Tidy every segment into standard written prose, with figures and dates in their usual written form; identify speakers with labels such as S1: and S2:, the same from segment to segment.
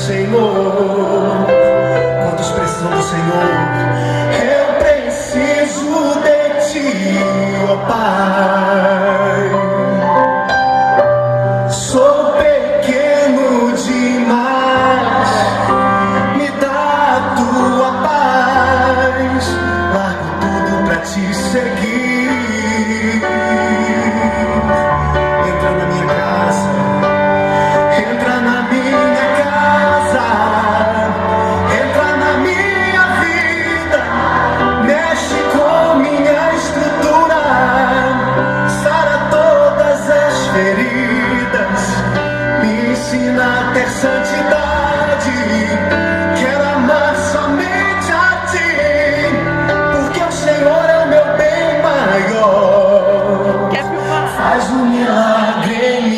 S1: Senhor. Quantos precisam do Senhor? Eu preciso de Ti, ó Pai. Sou pequeno demais, me dá a Tua paz. Largo tudo pra Te seguir. Entra na minha casa, entra na minha casa, entra na minha vida, mexe com minha estrutura, sara todas as feridas, me ensina a ter santidade. Quero amar somente a Ti, porque o Senhor é o meu bem maior. Faz um milagre em mim.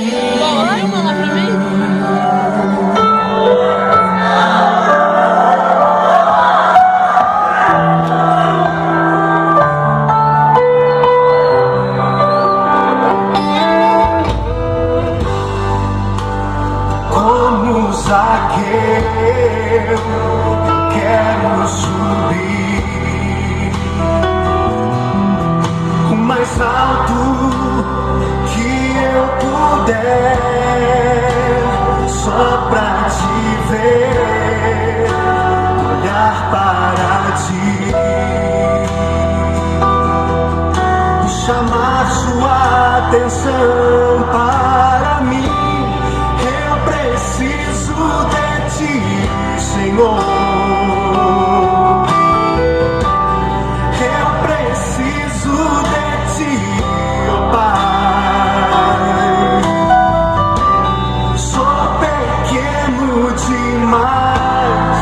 S1: Como Zaqueu, eu quero subir o mais alto que eu puder, só pra Te ver, olhar para Ti e chamar Sua atenção para mim. Eu preciso de Ti, Senhor. Eu preciso de Ti, ó Pai. Sou pequeno demais,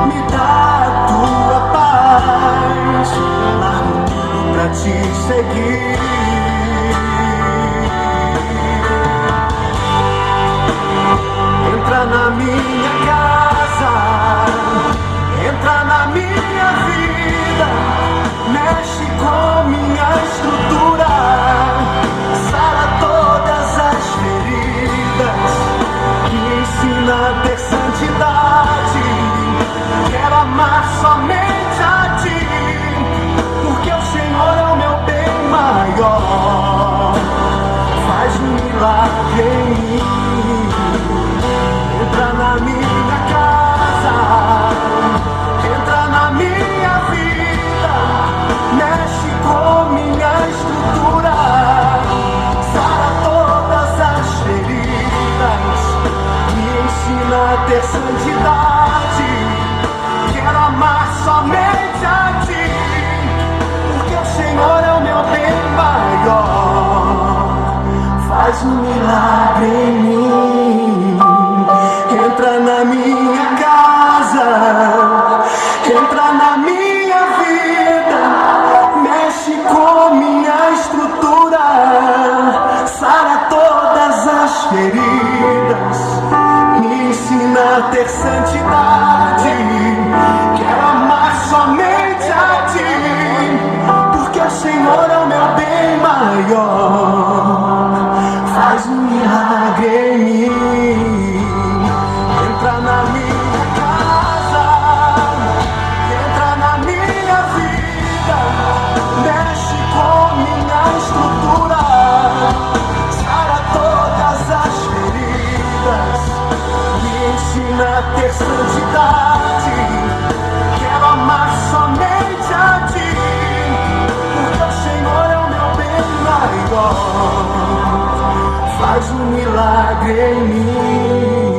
S1: me dá a Tua paz. Largo tudo pra Te seguir. Entra na minha casa, entra na minha vida, mexe com minha estrutura, sara todas as feridas, me ensina a ter santidade. Quero amar somente a Ti, porque o Senhor é o meu bem maior. Faz um milagre em mim. Entra na minha casa, entra na minha vida, mexe com minha estrutura, sara todas as feridas, me ensina a ter santidade. Quero amar somente a Ti, porque o Senhor é o meu bem maior. Faz um milagre em mim. Entra na minha casa, entra na minha vida, mexe com minha estrutura, sara todas as feridas, me ensina a ter santidade. Quero amar somente a Ti, porque o Senhor é o meu bem maior. Faz um milagre em mim. Entra na minha casa, entra na minha vida, mexe com minha estrutura, sara todas as feridas, me ensina a ter santidade. Quero amar somente a Ti, porque o Senhor é o meu bem maior. Faz um milagre em mim.